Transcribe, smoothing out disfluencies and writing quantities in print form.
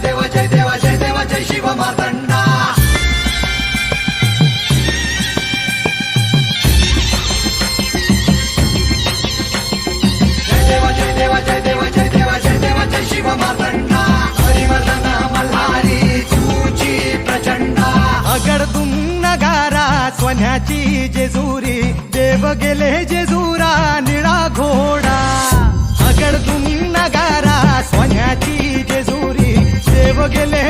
देव जय देव जय देव जय शिव मार्तंडा जय देव जय देव जय देव जय देव जय देव जय शिव मार्तंडा हरिवर्धन मल्हारी तुझी प्रचंडा अगडदुम नगारा सोन्याची जेजुरी देव गेले जेजुरा निळा घोडा अगडदुम नगारा सोन्याची जेजुरी देव गेले